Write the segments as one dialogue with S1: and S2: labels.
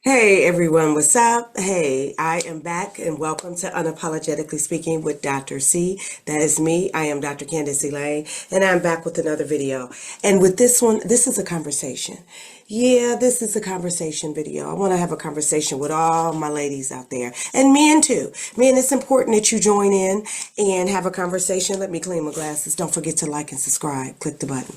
S1: Hey everyone, what's up? Hey, I am back and welcome to Unapologetically Speaking with Dr. C. That is me. I am Dr. Candace Elaine and I'm back with another video. And with this one, this is a conversation. Yeah, this is a conversation video. I want to have a conversation with all my ladies out there and men too. Men, it's important that you join in and have a conversation. Let me clean my glasses. Don't forget to like and subscribe. Click the button.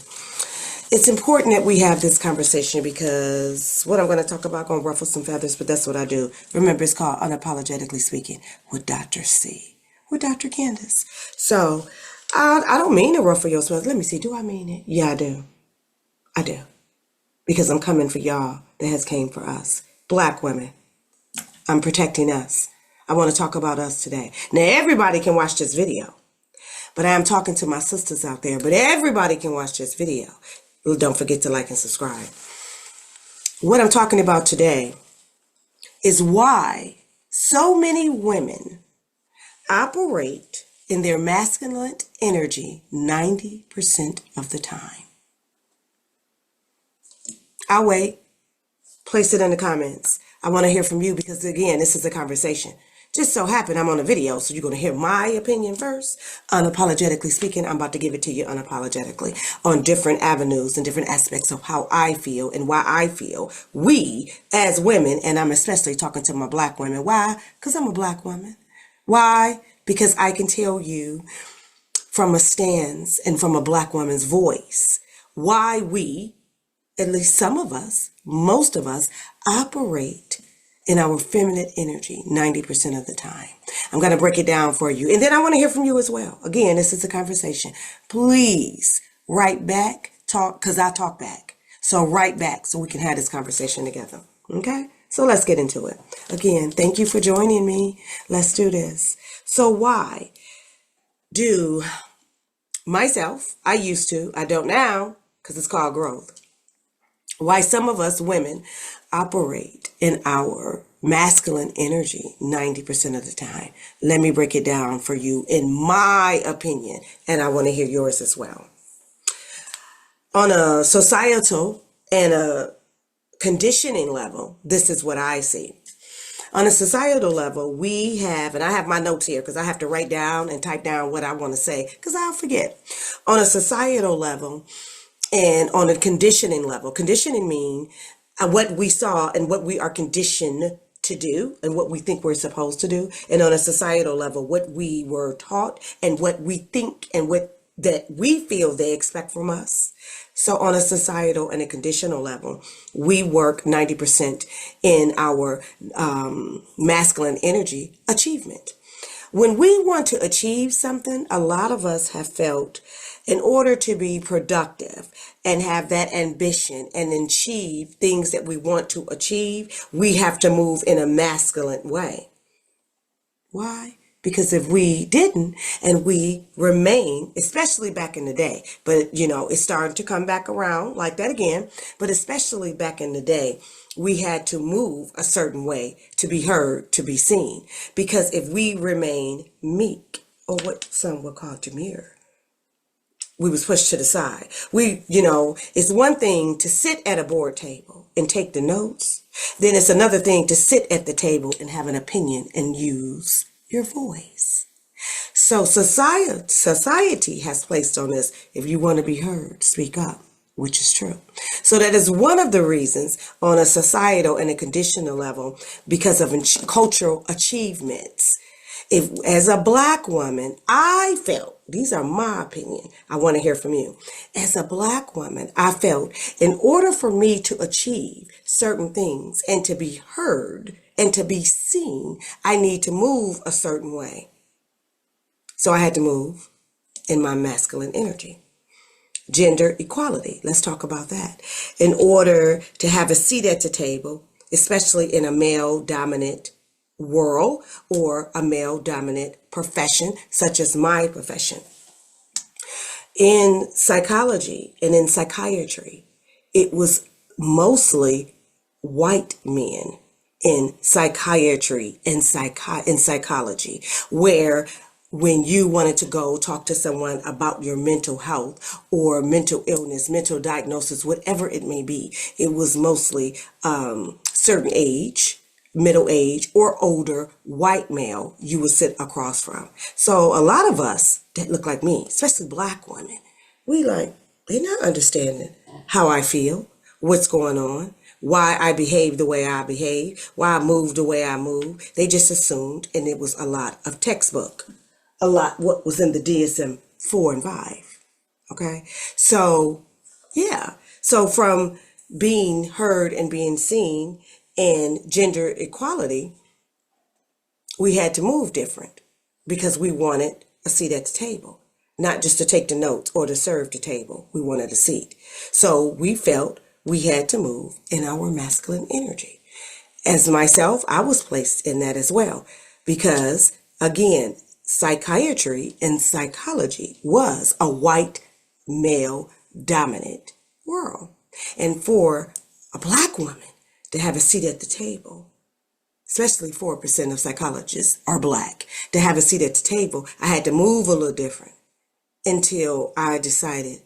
S1: It's important that we have this conversation because what I'm going to talk about going to ruffle some feathers, but that's what I do. Remember, it's called Unapologetically Speaking with Dr. C, with Dr. Candace. So, I don't mean to ruffle your feathers. Let me see. Do I mean it? Yeah, I do. I do. Because I'm coming for y'all that has came for us. Black women. I'm protecting us. I want to talk about us today. Now, everybody can watch this video. But I am talking to my sisters out there. But everybody can watch this video. Don't forget to like and subscribe. What I'm talking about today is why so many women operate in their masculine energy 90% of the time. I'll wait. Place it in the comments. I want to hear from you because, again, this is a conversation. Just so happened I'm on a video, so you're going to hear my opinion first. Unapologetically speaking, I'm about to give it to you unapologetically on different avenues and different aspects of how I feel and why I feel we as women, and I'm especially talking to my black women. Why? Because I'm a black woman. Why? Because I can tell you from a stance and from a black woman's voice why we, at least some of us, most of us, operate in our feminine energy 90% of the time. I'm going to break it down for you. And then I want to hear from you as well. Again, this is a conversation. Please write back, talk, because I talk back. So write back so we can have this conversation together. Okay? So let's get into it. Again, thank you for joining me. Let's do this. So why do myself, I used to, I don't now, because it's called growth. Why some of us women operate in our masculine energy 90% of the time. Let me break it down for you in my opinion, and I want to hear yours as well. On a societal and a conditioning level, this is what I see. On a societal level, we have, and I have my notes here because I have to write down and type down what I want to say because I'll forget. On a societal level, and on a conditioning level, conditioning means what we saw and what we are conditioned to do and what we think we're supposed to do. And on a societal level, what we were taught and what we think and what that we feel they expect from us. So on a societal and a conditional level, we work 90% in our masculine energy achievement. When we want to achieve something, a lot of us have felt in order to be productive and have that ambition and achieve things that we want to achieve, we have to move in a masculine way. Why? Because if we didn't and we remain, especially back in the day, but it's starting to come back around like that again, but especially back in the day, we had to move a certain way to be heard, to be seen. Because if we remain meek, or what some would call demure, we was pushed to the side. It's one thing to sit at a board table and take the notes. Then it's another thing to sit at the table and have an opinion and use your voice. So society has placed on us, if you want to be heard, speak up, which is true. So that is one of the reasons on a societal and a conditional level, because of cultural achievements. If, as a black woman, I felt, these are my opinion, I want to hear from you. As a black woman, I felt in order for me to achieve certain things and to be heard and to be seen, I need to move a certain way. So I had to move in my masculine energy. Gender equality, let's talk about that. In order to have a seat at the table, especially in a male-dominant world or a male-dominant profession, such as my profession. In psychology and in psychiatry, it was mostly white men in psychiatry and psychology, where when you wanted to go talk to someone about your mental health or mental illness, mental diagnosis, whatever it may be, it was mostly certain age, middle age, or older white male you would sit across from. So a lot of us that look like me, especially black women, we like, they're not understanding how I feel, what's going on, why I behave the way I behave, why I move the way I move. They just assumed, and it was a lot of textbook, a lot what was in the DSM 4 and 5. Okay. So, yeah. So from being heard and being seen and gender equality, we had to move different because we wanted a seat at the table, not just to take the notes or to serve the table. We wanted a seat. So we felt we had to move in our masculine energy. As myself, I was placed in that as well because, again, psychiatry and psychology was a white male dominant world. And for a black woman to have a seat at the table, especially 4% of psychologists are black, to have a seat at the table, I had to move a little different until I decided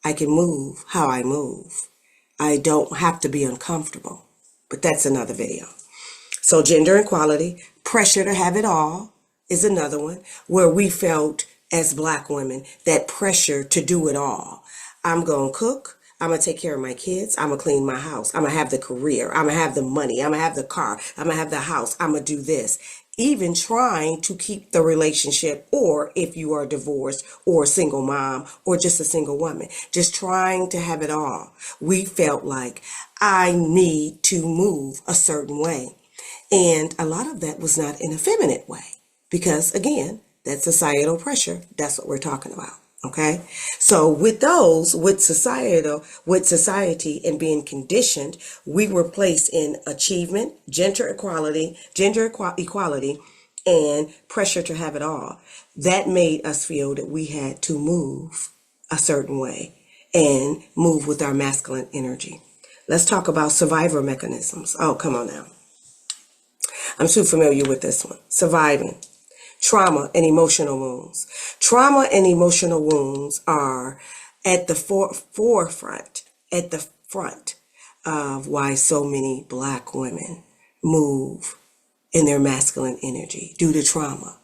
S1: I can move how I move. I don't have to be uncomfortable, but that's another video. So gender equality, pressure to have it all is another one where we felt as black women that pressure to do it all. I'm going to cook. I'm going to take care of my kids. I'm going to clean my house. I'm going to have the career. I'm going to have the money. I'm going to have the car. I'm going to have the house. I'm going to do this. Even trying to keep the relationship, or if you are divorced or a single mom or just a single woman, just trying to have it all. We felt like I need to move a certain way. And a lot of that was not in a feminine way because, again, that's societal pressure. That's what we're talking about. Okay. So with those, with society and being conditioned, we were placed in achievement, gender equality, and pressure to have it all. That made us feel that we had to move a certain way and move with our masculine energy. Let's talk about survivor mechanisms. Oh, come on now. I'm too familiar with this one. Surviving. Trauma and emotional wounds. Trauma and emotional wounds are at the forefront, at the front of why so many black women move in their masculine energy due to trauma,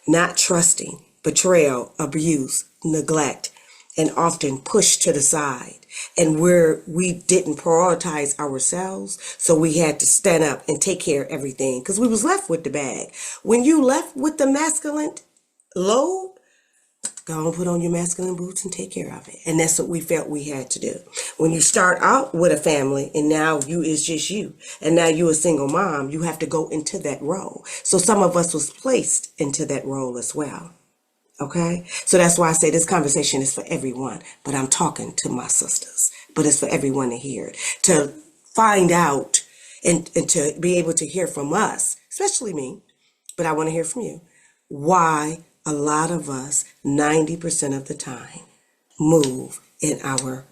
S1: not trusting, betrayal, abuse, neglect, and often pushed to the side. And where we didn't prioritize ourselves, so we had to stand up and take care of everything because we was left with the bag. When you left with the masculine load, go and put on your masculine boots and take care of it. And that's what we felt we had to do. When you start out with a family and now you is just you, and now you a single mom, you have to go into that role. So some of us was placed into that role as well. Okay, so that's why I say this conversation is for everyone, but I'm talking to my sisters, but it's for everyone to hear it, to find out and to be able to hear from us, especially me, but I want to hear from you, why a lot of us, 90% of the time, move in our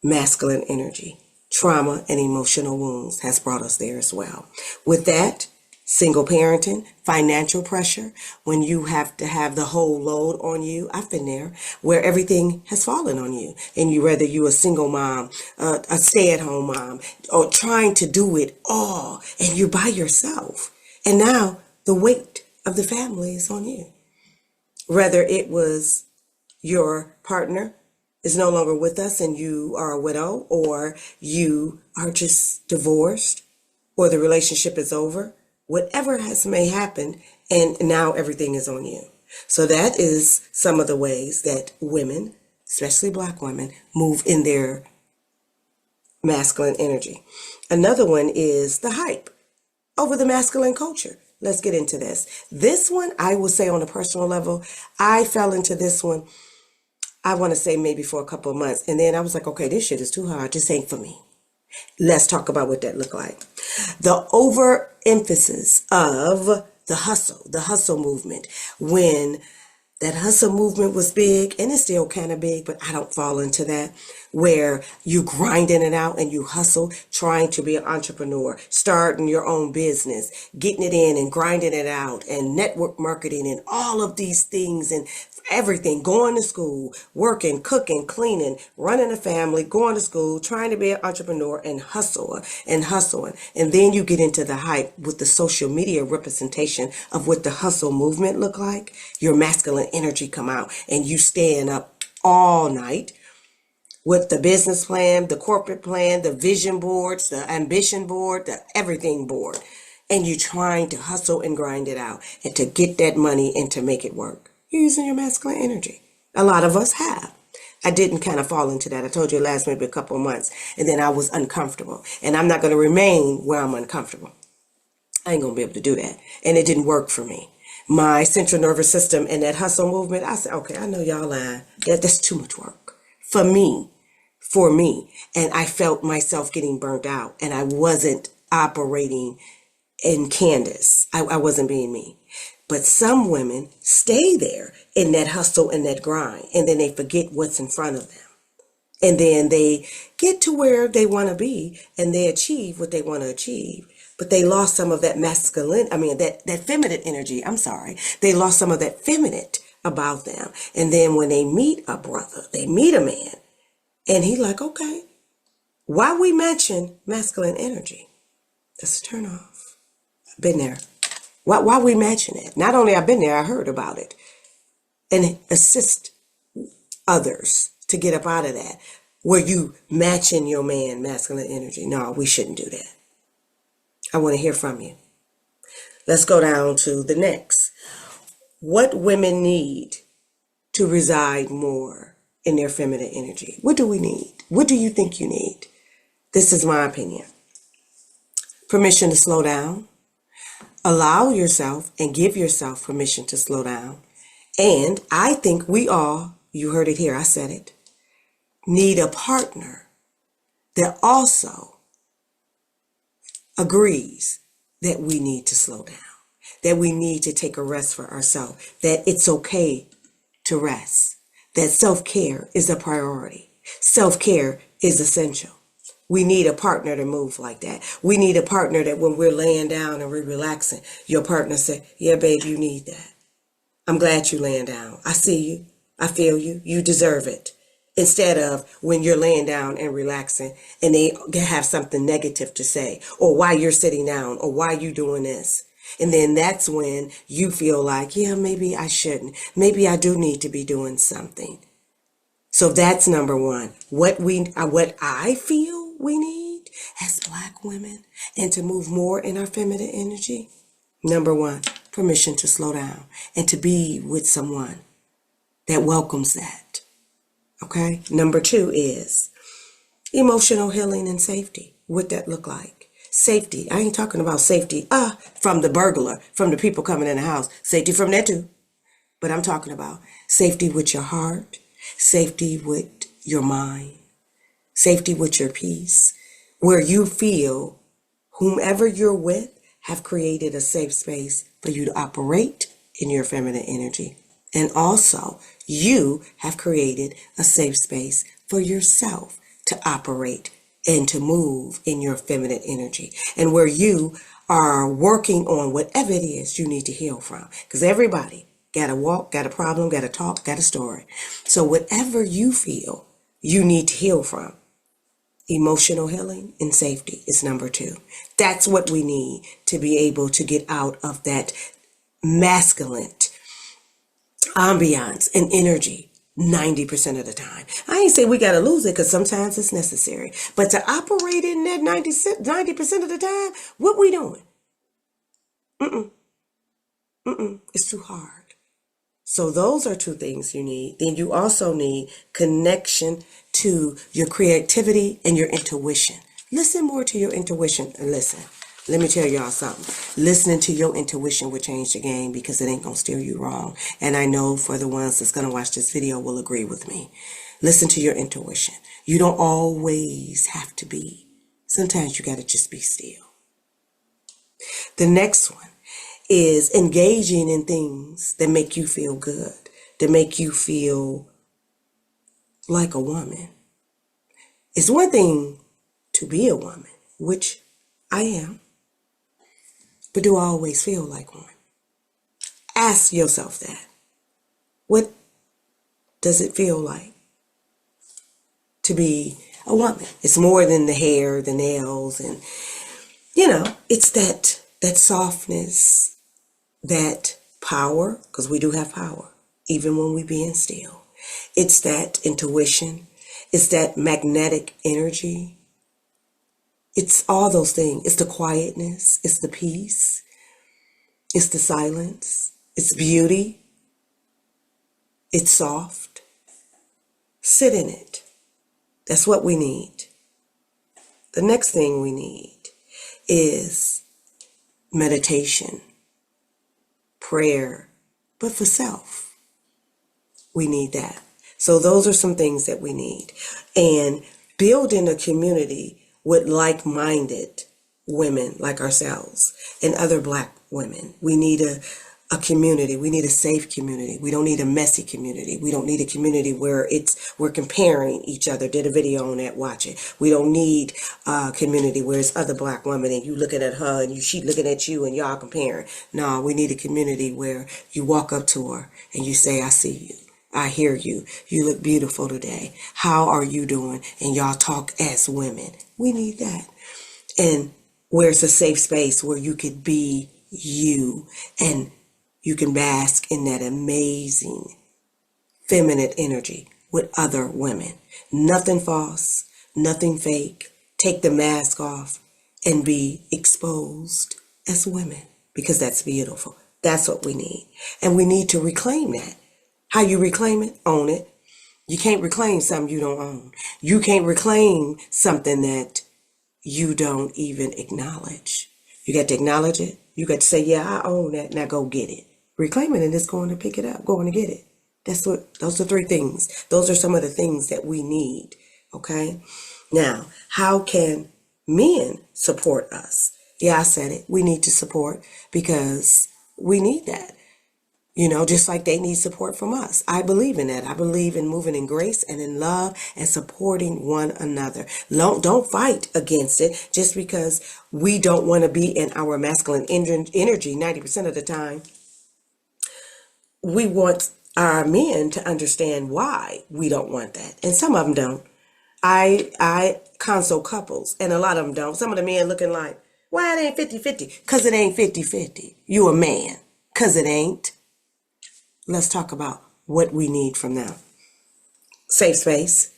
S1: masculine energy. Trauma and emotional wounds has brought us there as well. With that, single parenting, financial pressure, when you have to have the whole load on you. I've been there where everything has fallen on you. And whether you're a single mom, a stay-at-home mom, or trying to do it all, and you're by yourself. And now the weight of the family is on you. Whether it was your partner is no longer with us and you are a widow, or you are just divorced, or the relationship is over. Whatever may happen, and now everything is on you. So that is some of the ways that women, especially black women, move in their masculine energy. Another one is the hype over the masculine culture. Let's get into this. This one, I will say on a personal level, I fell into this one, I want to say maybe for a couple of months. And then I was like, okay, this shit is too hard. This ain't for me. Let's talk about what that looked like. The overemphasis of the hustle movement, when That hustle movement was big and it's still kind of big, but I don't fall into that where you grinding it out and you hustle, trying to be an entrepreneur, starting your own business, getting it in and grinding it out and network marketing and all of these things and everything, going to school, working, cooking, cleaning, running a family, going to school, trying to be an entrepreneur and hustling. And then you get into the hype with the social media representation of what the hustle movement look like. Your masculine energy come out and you staying up all night with the business plan, the corporate plan, the vision boards, the ambition board, the everything board. And you trying to hustle and grind it out and to get that money and to make it work. You're using your masculine energy. A lot of us have. I didn't kind of fall into that. I told you last maybe a couple of months. And then I was uncomfortable. And I'm not going to remain where I'm uncomfortable. I ain't going to be able to do that. And it didn't work for me. My central nervous system and that hustle movement, I said, okay, I know y'all lying. That's too much work for me. And I felt myself getting burnt out and I wasn't operating in Candace. I wasn't being me. But some women stay there in that hustle and that grind and then they forget what's in front of them. And then they get to where they want to be and they achieve what they want to achieve. But they lost some of that that feminine energy. I'm sorry. They lost some of that feminine about them. And then when they meet a brother, they meet a man and he like, okay, why we matching masculine energy? That's a turn off. I've been there. Why we matching it? Not only I've been there, I heard about it. And assist others to get up out of that. Where you matching your man masculine energy. No, we shouldn't do that. I want to hear from you. Let's go down to the next. What women need to reside more in their feminine energy? What do we need? What do you think you need? This is my opinion. Permission to slow down. Allow yourself and give yourself permission to slow down. And I think we all, you heard it here, I said it, need a partner that also agrees that we need to slow down, that we need to take a rest for ourselves, that it's okay to rest, that self-care is a priority. Self-care is essential. We need a partner to move like that. We need a partner that when we're laying down and we're relaxing, your partner say, yeah, babe, you need that. I'm glad you laying down. I see you. I feel you. You deserve it. Instead of when you're laying down and relaxing and they have something negative to say or why you're sitting down or why you doing this. And then that's when you feel like, yeah, maybe I shouldn't. Maybe I do need to be doing something. So that's number one. What I feel we need as Black women and to move more in our feminine energy. Number one, permission to slow down and to be with someone that welcomes that. Okay. Number two is emotional healing and safety. What that look like? Safety. I ain't talking about safety from the burglar, from the people coming in the house. Safety from that too. But I'm talking about safety with your heart, safety with your mind, safety with your peace, where you feel whomever you're with have created a safe space for you to operate in your feminine energy. And also, you have created a safe space for yourself to operate and to move in your feminine energy. And where you are working on whatever it is you need to heal from. Because everybody got a walk, got a problem, got a talk, got a story. So whatever you feel you need to heal from, emotional healing and safety is number two. That's what we need to be able to get out of that masculine ambiance and energy 90% of the time. I ain't say we got to lose it because sometimes it's necessary. But to operate in that 90% of the time, what we doing? It's too hard. So those are two things you need. Then you also need connection to your creativity and your intuition. Listen more to your intuition. And listen, let me tell y'all something. Listening to your intuition will change the game because it ain't going to steer you wrong. And I know for the ones that's going to watch this video will agree with me. Listen to your intuition. You don't always have to be. Sometimes you got to just be still. The next one is engaging in things that make you feel good. to make you feel like a woman. It's one thing to be a woman, which I am, but do I always feel like one? Ask yourself that. What does it feel like to be a woman? It's more than the hair, the nails, and it's that softness, that power, because we do have power, even when we being still. It's that intuition. It's that magnetic energy. It's all those things. It's the quietness. It's the peace. It's the silence. It's beauty. It's soft. Sit in it. That's what we need. The next thing we need is meditation, prayer, but for self. We need that. So those are some things that we need. And building a community with like-minded women like ourselves and other Black women. We need a community. We need a safe community. We don't need a messy community. We don't need a community where we're comparing each other. Did a video on that, watch it. We don't need a community where it's other Black women and you looking at her and she looking at you and y'all comparing. No, we need a community where you walk up to her and you say, I see you. I hear you. You look beautiful today. How are you doing? And y'all talk as women. We need that. And where it's a safe space where you could be you and you can bask in that amazing feminine energy with other women. Nothing false, nothing fake. Take the mask off and be exposed as women, because that's beautiful. That's what we need. And we need to reclaim that. How you reclaim it? Own it. You can't reclaim something you don't own. You can't reclaim something that you don't even acknowledge. You got to acknowledge it. You got to say, yeah, I own that. Now go get it. Reclaim it and it's going to pick it up, going to get it. Those are 3 things. Those are some of the things that we need. Okay. Now, how can men support us? Yeah, I said it. We need to support because we need that. Just like they need support from us. I believe in that. I believe in moving in grace and in love and supporting one another. Don't fight against it just because we don't want to be in our masculine energy 90% of the time. We want our men to understand why we don't want that. And some of them don't. I counsel couples and a lot of them don't. Some of the men looking like, why it ain't 50-50? Because it ain't 50-50. You a man. Because it ain't. Let's talk about what we need from them. Safe space.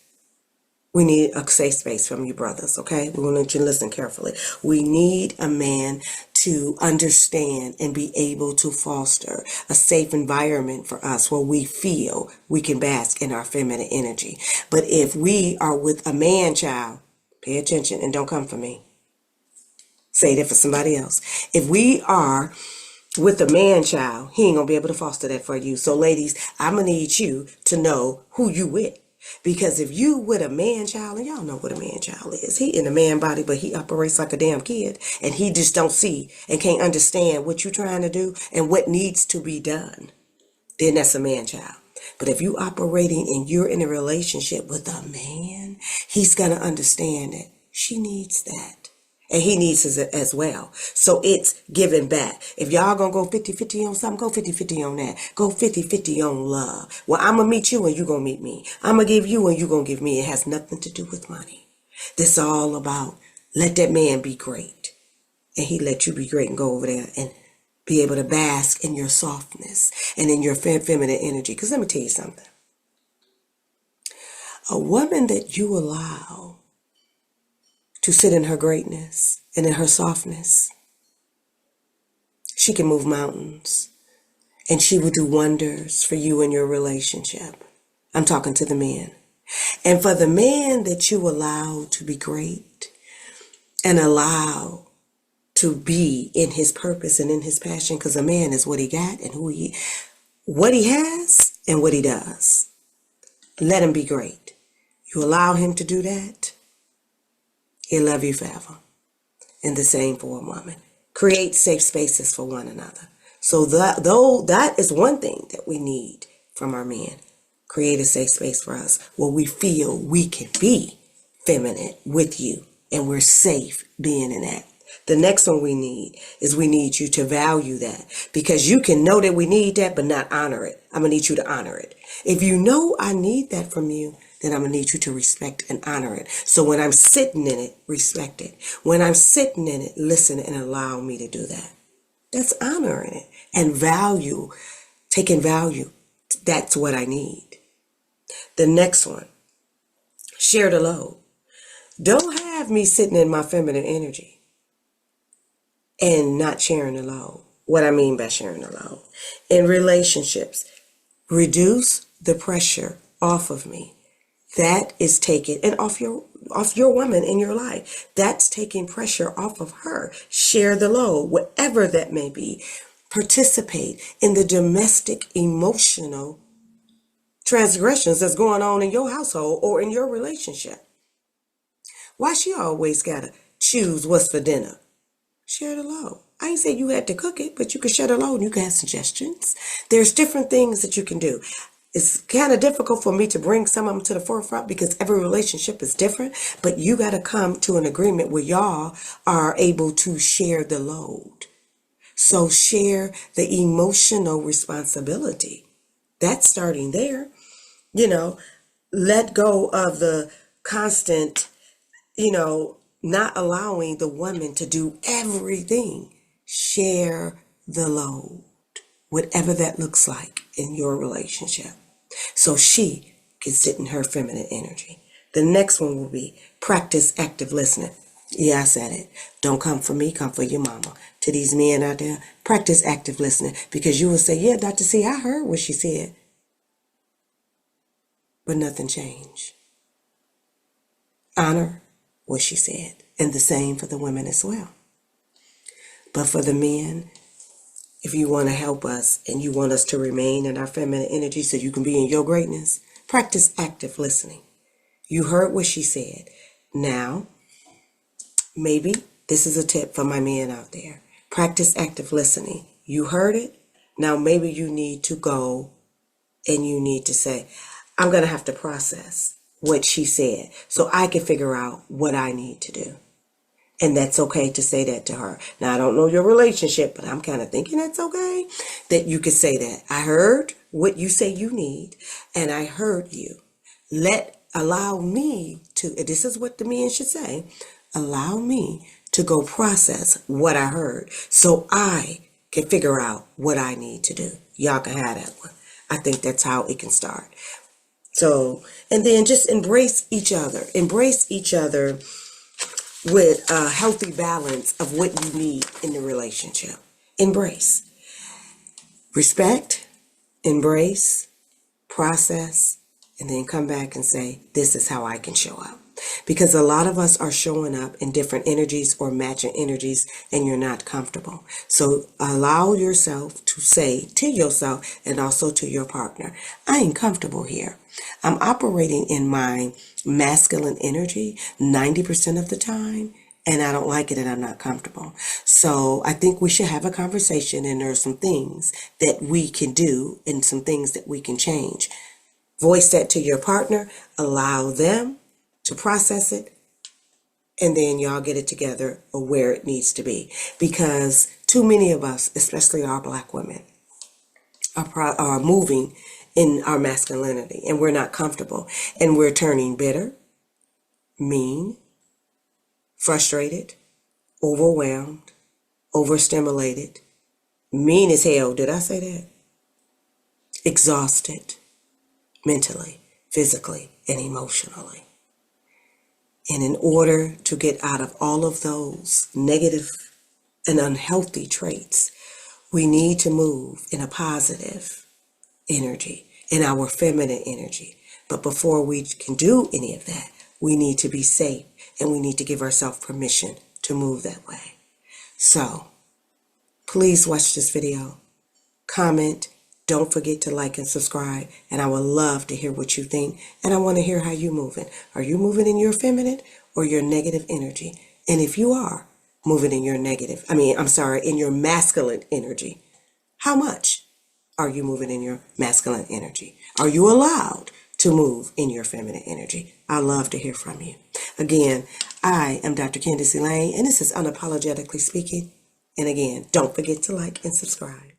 S1: We need a safe space from you brothers, okay? We want you to listen carefully. We need a man to understand and be able to foster a safe environment for us where we feel we can bask in our feminine energy. But if we are with a man child, pay attention and don't come for me. Say that for somebody else. If we are with a man child, he ain't gonna be able to foster that for you. So ladies, I'm gonna need you to know who you with. Because if you with a man child, and y'all know what a man child is, he in a man body, but he operates like a damn kid, and he just don't see and can't understand what you're trying to do and what needs to be done, then that's a man child. But if you operating and you're in a relationship with a man, he's gonna understand that she needs that. And he needs it as well. So it's giving back. If y'all gonna go 50-50 on something, go 50-50 on that. Go 50-50 on love. Well, I'm gonna meet you and you gonna meet me. I'm gonna give you and you gonna give me. It has nothing to do with money. This is all about let that man be great. And he let you be great and go over there and be able to bask in your softness and in your feminine energy. Because let me tell you something. A woman that you allow to sit in her greatness and in her softness, she can move mountains and she will do wonders for you in your relationship. I'm talking to the men. And for the man that you allow to be great and allow to be in his purpose and in his passion, because a man is what he got and what he has and what he does. Let him be great. You allow him to do that, he'll love you forever. And the same for a woman. Create safe spaces for one another. So that is one thing that we need from our men. Create a safe space for us where we feel we can be feminine with you and we're safe being in that. The next one we need is we need you to value that, because you can know that we need that but not honor it. I'm going to need you to honor it. If you know I need that from you, then I'm going to need you to respect and honor it. So when I'm sitting in it, respect it. When I'm sitting in it, listen and allow me to do that. That's honoring it and value, taking value. That's what I need. The next one, share the load. Don't have me sitting in my feminine energy and not sharing the load. What I mean by sharing the load. In relationships, reduce the pressure off of me. That is taking, and off your woman in your life. That's taking pressure off of her. Share the load, whatever that may be. Participate in the domestic emotional transgressions that's going on in your household or in your relationship. Why she always gotta choose what's for dinner? Share the load. I ain't say you had to cook it, but you can share the load and you can have suggestions. There's different things that you can do. It's kind of difficult for me to bring some of them to the forefront because every relationship is different, but you got to come to an agreement where y'all are able to share the load. So share the emotional responsibility. That's starting there. Let go of the constant, not allowing the woman to do everything. Share the load, whatever that looks like in your relationship, so she can sit in her feminine energy. The next one will be practice active listening. Yeah, I said it. Don't come for me, come for your mama. To these men out there, practice active listening, because you will say, yeah, Dr. C, I heard what she said, but nothing changed. Honor what she said, and the same for the women as well. But for the men, if you want to help us and you want us to remain in our feminine energy so you can be in your greatness, practice active listening. You heard what she said. Now, maybe this is a tip for my men out there. Practice active listening. You heard it. Now maybe you need to go and you need to say, I'm going to have to process what she said so I can figure out what I need to do. And that's okay to say that to her. Now, I don't know your relationship, but I'm kind of thinking that's okay that you could say that. I heard what you say you need, and I heard you. Allow me to, this is what the men should say, allow me to go process what I heard so I can figure out what I need to do. Y'all can have that one. I think that's how it can start. So, and then just embrace each other. Embrace each other with a healthy balance of what you need in the relationship. Embrace. Respect, embrace, process, and then come back and say, this is how I can show up. Because a lot of us are showing up in different energies or matching energies, and you're not comfortable. So allow yourself to say to yourself and also to your partner, I ain't comfortable here. I'm operating in my masculine energy 90% of the time, and I don't like it and I'm not comfortable. So I think we should have a conversation, and there are some things that we can do and some things that we can change. Voice that to your partner, allow them to process it, and then y'all get it together or where it needs to be. Because too many of us, especially our Black women, are moving in our masculinity, and we're not comfortable, and we're turning bitter, mean, frustrated, overwhelmed, overstimulated, mean as hell. Did I say that? Exhausted, mentally, physically, and emotionally. And in order to get out of all of those negative and unhealthy traits, we need to move in a positive energy, in our feminine energy. But before we can do any of that, we need to be safe, and we need to give ourselves permission to move that way. So please watch this video, comment, don't forget to like and subscribe, and I would love to hear what you think, and I want to hear how you moving. Are you moving in your feminine or your negative energy? And if you are moving in your in your masculine energy, how much? are you moving in your masculine energy? Are you allowed to move in your feminine energy? I'd love to hear from you. Again, I am Dr. Candace Elaine, and this is Unapologetically Speaking. And again, don't forget to like and subscribe.